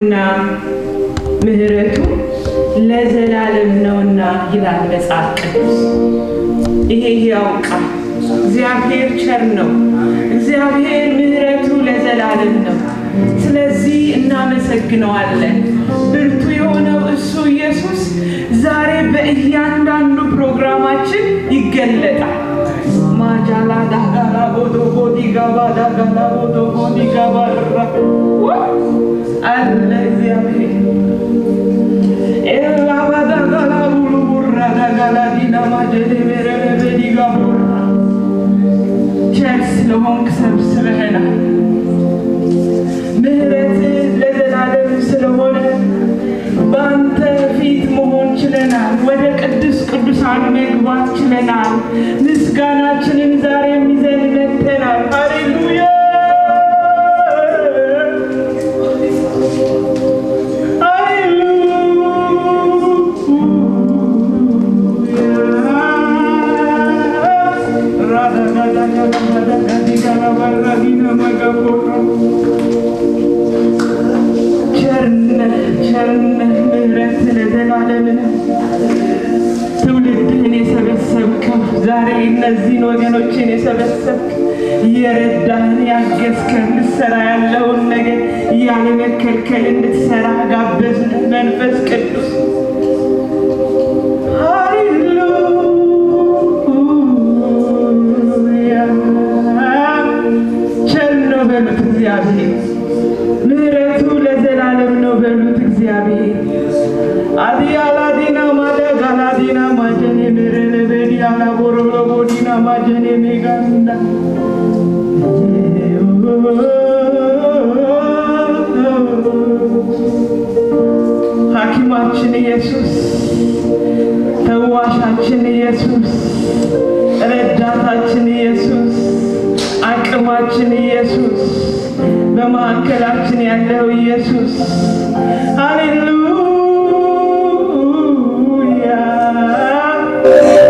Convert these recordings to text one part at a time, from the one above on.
እና ምህረቱ ለዘላለም ነውና ይላል መጽሐፍ ቅዱስ። ይሄ ያውቃል። እግዚአብሔር ቸር ነው። እግዚአብሔር ምህረቱ ለዘላለም ነው። ስለዚህ እናመሰግነዋለን። ብርቱ የሆነው እሱ ኢየሱስ ዛሬ በእያንዳንዱ ፕሮግራማችን ይገለጣል። ማጃላ ዳጋላ ቦዶ ቦዲ ጋባ ዳጋላ ቦዶ ቦዲ ጋባ አለ እግዚአብሔር ኤላባ ዳጋላ ቡሉ ቡራ ዳጋላ ዲና ማጀሌ ሜረለ በዲ ጋባ ቸር ስለሆንክ ሰብስበህናል። ምህረት ለዘላለም ስለሆነ በአንተ ፊት መሆን ችለናል። ወደ ቅዱስ ቅዱሳን መግባት ችለናል። ምስጋናችንን ዛሬ ይዘን መጥተናል። ሃሌሉያ ቸርነት ምህረት ለዘላለም ነው። ትውልድህን የሰበሰብከው ዛሬ እነዚህን ወገኖችን የሰበሰብክ የረዳህን ያገዝከን ልትሰራ ያለውን ነገር ያለ መከልከል እንድትሰራ ጋበዝን። መንፈስ ቅዱስ ቸር ነው በሉት እግዚአብሔር። ምህረቱ ለዘላለም ነው በሉት እግዚአብሔር። አዲያላ ዲና ማደጋላ ዲና ማጀኔ ሜረለ በዲያላ ቦሮሎ ቦዲና ማጀኔ ሜጋንዳ ሐኪማችን ኢየሱስ፣ ፈዋሻችን ኢየሱስ፣ ረዳታችን ኢየሱስ፣ አቅማችን ኢየሱስ፣ በማዕከላችን ያለው ኢየሱስ። ሃሌሉያ።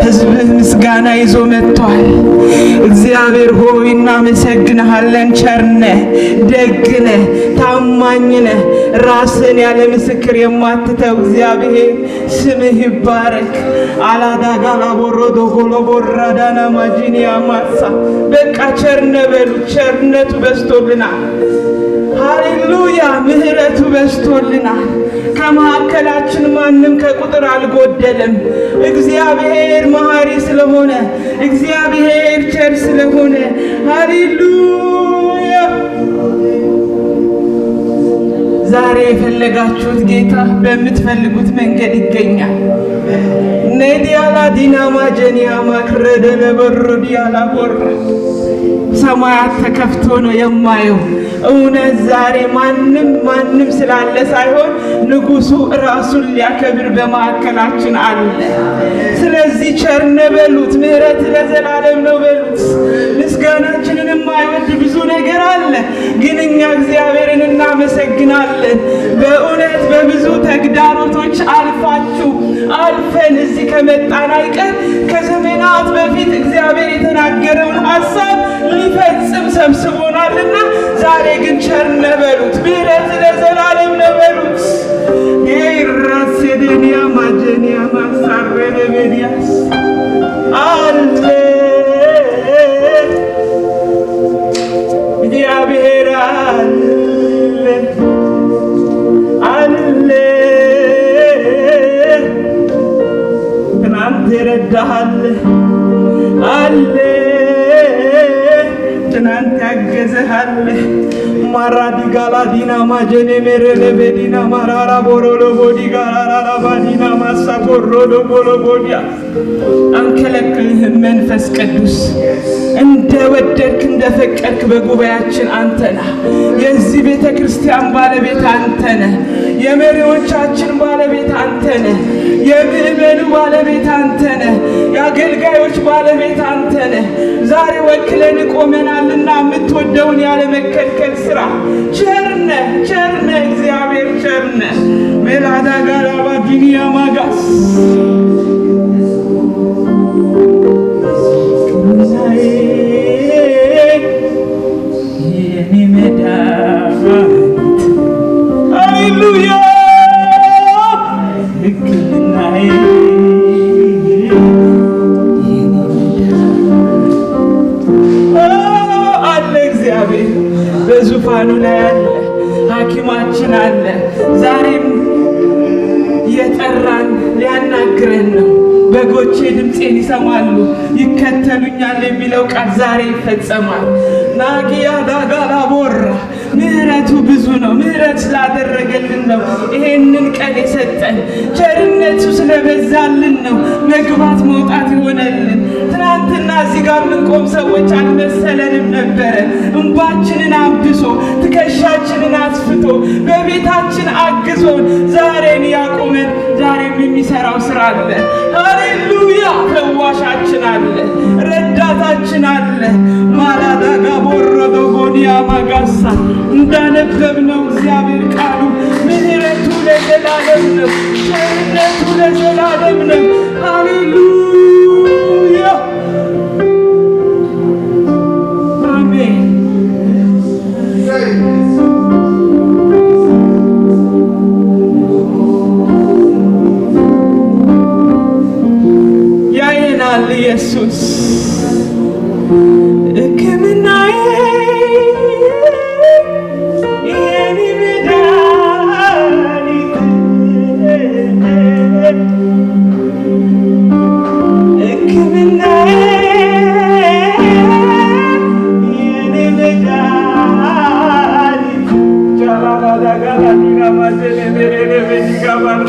ሕዝብህ ምስጋና ይዞ መጥቷል። እግዚአብሔር ሆይ እናመሰግንሃለን። ቸርነህ፣ ደግነህ፣ ታማኝነህ፣ ራስን ያለ ምስክር የማትተው እግዚአብሔር ስምህ ይባረክ። አላዳጋላ ቦሮዶ ጎሎ ቦራዳና ማጂኒያ ማሳ በቃ ቸርነህ በሉት። ቸርነቱ በዝቶልናል። ሃሌሉያ። ምህረቱ በዝቶልናል። ከመካከላችን ማንም ከቁጥር አልጎደለም። እግዚአብሔር መሐሪ ስለሆነ፣ እግዚአብሔር ቸር ስለሆነ ሃሌሉያ። ዛሬ የፈለጋችሁት ጌታ በምትፈልጉት መንገድ ይገኛል። ነዲያላ ዲናማ ጀኒያ ማክረደ ለበሩዲያላ ቦራ ሰማያት ተከፍቶ ነው የማየው። እውነት ዛሬ ማንም ስላለ ሳይሆን ንጉሱ ራሱን ሊያከብር በማዕከላችን አለ። ስለዚህ ቸር ነው በሉት። ምህረት ለዘላለም ነው በሉት። ምስጋናችንን የማይወድ ብዙ ነገር አለ፣ ግን እኛ እግዚአብሔርን እናመሰግናለን። በእውነት በብዙ ተግዳሮቶች አልፈን እዚህ ከመጣን አይቀር ከዘመናት በፊት እግዚአብሔር የተናገረውን ሐሳብ ሊፈጽም ሰብስቦናልና ዛሬ ግን ቸር ነው በሉት። ምህረት ለዘላለም ነው በሉት። ይራሴደኒያ ማጀኒያ ማሳረደ በዲያስ አለ እግዚአብሔር አለ። ትናንት የረዳሃል አለ፣ ትናንት ያገዘሃል። ማራዲ ጋላ ዲና ማጀኔ ሜረለ በዲና ማራራ ቦሮሎ ቦዲ ጋራራ ባዲና ማሳ ቦሮሎ ቦሎ ቦዲያ አንከለክልህም። መንፈስ ቅዱስ እንደወደድክ እንደፈቀድክ በጉባኤያችን አንተ ነህ። የዚህ ቤተ ክርስቲያን ባለቤት አንተ ነህ። የመሪዎቻችን ባለቤት አንተ ነህ። የምዕመኑ ባለቤት አንተ ነህ። የአገልጋዮች ባለቤት አንተ ነህ። ዛሬ ወክለን ቆመናልና የምትወደውን ያለ መከልከል ስራ። ቸርነህ እግዚአብሔር ቸርነህ። ሜላዳ ጋራባ ዲኒያ ማጋስ የኔ መድኃኒት ሃሌሉያ በውስጣችን አለ። ዛሬም የጠራን ሊያናግረን ነው። በጎቼ ድምፄን ይሰማሉ ይከተሉኛል የሚለው ቃል ዛሬ ይፈጸማል። ናጊያ ዳጋላ ቦራ ምህረቱ ብዙ ነው። ምህረት ስላደረገልን ነው ይሄንን ቀን የሰጠን። ቸርነቱ ስለበዛልን ነው መግባት መውጣት የሆነልን። ትናንትና እዚህ ጋር የምንቆም ሰዎች አልመሰለንም ነበረ። እንባችንን አብሶ ትከሻችንን አስፍቶ በቤታችን አግዞን ዛሬን ያቆመን። ዛሬም የሚሰራው ስራ አለ። ሃሌሉያ! ፈዋሻችን አለ፣ ረዳታችን አለ። ማላዳጋ ቦረዶ ጎኒያ ማጋሳ እንዳነበብነው እግዚአብሔር ቃሉ ምህረቱ ለዘላለም ነው፣ ቸርነቱ ለዘላለም ነው። ሃሌሉያ! አሜን። ያየናል ኢየሱስ ሕክምናዬ የኔ መድኃኒት ሕክምናዬ የኔ መድኃኒት ቻላላጋላዲና ማዘነበረበኒጋባራ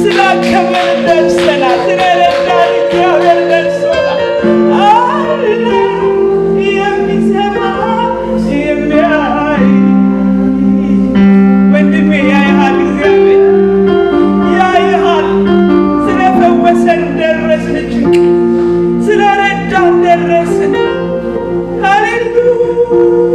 ስላከበረ ደርሰናል። ስለረዳን እግዚአብሔር ደርሶናል። አለ የሚሰማ የሚያይ ወንድሜ ያይሃል፣ እግዚአብሔር ያይሃል። ስለፈወሰን ደረስን፣ ጭንቅ ስለረዳን ደረስን። ሃሌሉያ!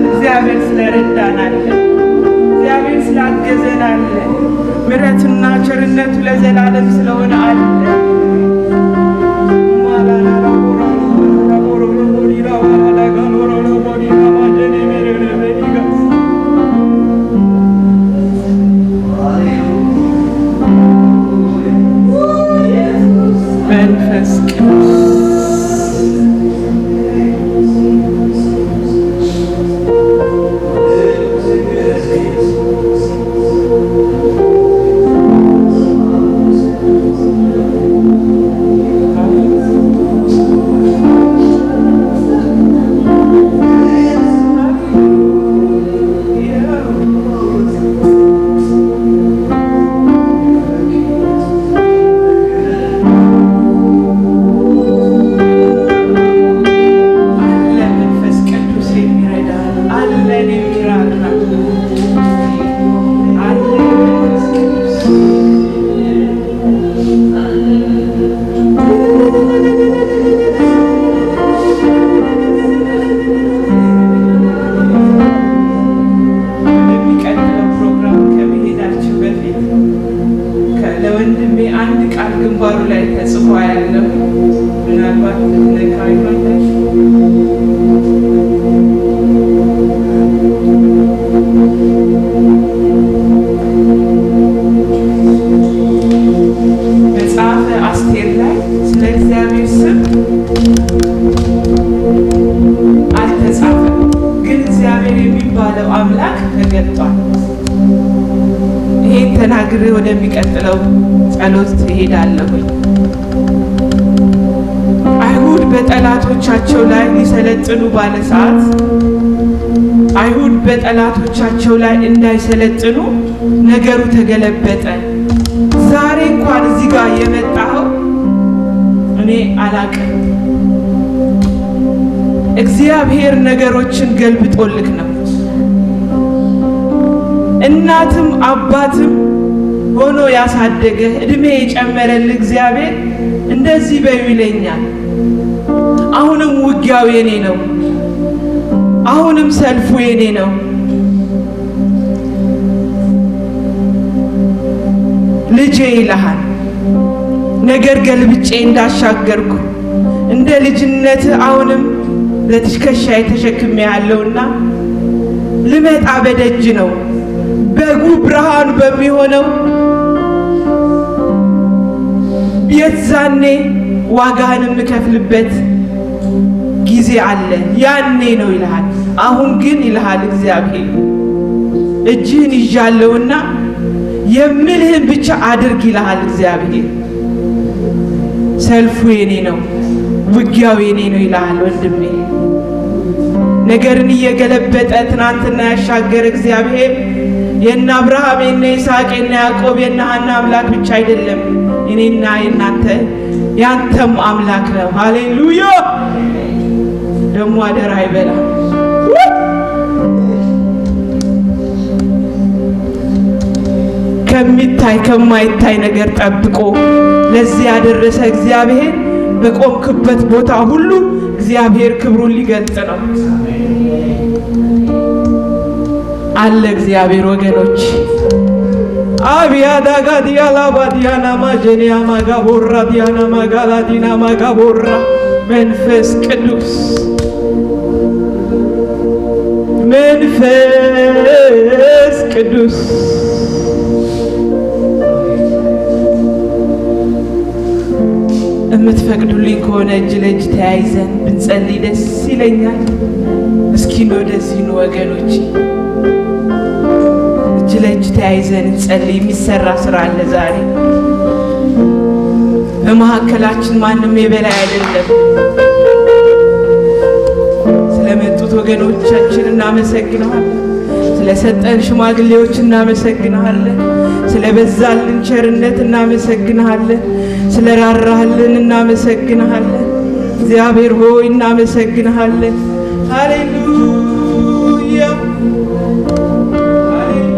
እግዚአብሔር ስለረዳን አለ። እግዚአብሔር ስላገዘን አለ። ምሕረቱና ቸርነቱ ለዘላለም ስለሆነ አለ። መንፈስ ቅዱስ ግንባሩ ላይ ተጽፎ ያለው ምናልባት ነካይ ማለት መጽሐፈ አስቴር ላይ ስለ እግዚአብሔር ስም አልተጻፈም፣ ግን እግዚአብሔር የሚባለው አምላክ ተገልጧል። ይሄን ተናግሬ ወደሚቀጥለው ጸሎት እሄዳለሁ። አይሁድ በጠላቶቻቸው ላይ ሊሰለጥኑ ባለ ሰዓት አይሁድ በጠላቶቻቸው ላይ እንዳይሰለጥኑ ነገሩ ተገለበጠ። ዛሬ እንኳን እዚህ ጋር የመጣኸው እኔ አላቅም፣ እግዚአብሔር ነገሮችን ገልብጦልክ ነው። እናትም አባትም ሆኖ ያሳደገ እድሜ የጨመረልህ እግዚአብሔር እንደዚህ በዩ ይለኛል። አሁንም ውጊያው የኔ ነው፣ አሁንም ሰልፉ የኔ ነው። ልጄ ይልሃል። ነገር ገልብጬ እንዳሻገርኩ እንደ ልጅነት አሁንም ለትከሻዬ ተሸክሜ ያለውና ልመጣ በደጅ ነው። በጉ ብርሃን በሚሆነው የዛኔ ዋጋህን የምከፍልበት ጊዜ አለ። ያኔ ነው ይልሃል። አሁን ግን ይልሃል እግዚአብሔር እጅህን ይዣለሁና የምልህን ብቻ አድርግ ይልሃል እግዚአብሔር። ሰልፉ የኔ ነው፣ ውጊያው የኔ ነው ይልሃል ወንድሜ። ነገርን እየገለበጠ ትናንትና ያሻገረ እግዚአብሔር የእነ አብርሃም የእነ ይስሐቅ የእነ ያዕቆብ የእነ ሐና አምላክ ብቻ አይደለም፣ እኔና የእናንተ ያንተም አምላክ ነው። ሃሌሉያ። ደግሞ አደራ አይበላም። ከሚታይ ከማይታይ ነገር ጠብቆ ለዚህ ያደረሰ እግዚአብሔር በቆምክበት ቦታ ሁሉ እግዚአብሔር ክብሩን ሊገልጥ ነው አለ እግዚአብሔር። ወገኖች አብያዳ ጋዲያላ ባዲያና ማጀኒያ ማጋቦራ ዲያና ማጋላዲና ማጋቦራ መንፈስ ቅዱስ መንፈስ ቅዱስ የምትፈቅዱልኝ ከሆነ እጅ ለእጅ ተያይዘን ብንጸልይ ደስ ይለኛል። እስኪ ወደዚህ ነው ወገኖች፣ እጅ ለእጅ ተያይዘን እንጸልይ። የሚሰራ ስራ አለ ዛሬ በመካከላችን። ማንም የበላይ አይደለም። ስለመጡት ወገኖቻችን እናመሰግናለን። ስለሰጠን ሽማግሌዎች እናመሰግናለን። ስለበዛልን ቸርነት እናመሰግናለን። ስለራራህልን እናመሰግናለን። እግዚአብሔር ሆይ እናመሰግናለን። ሃሌሉያ ሃሌሉያ።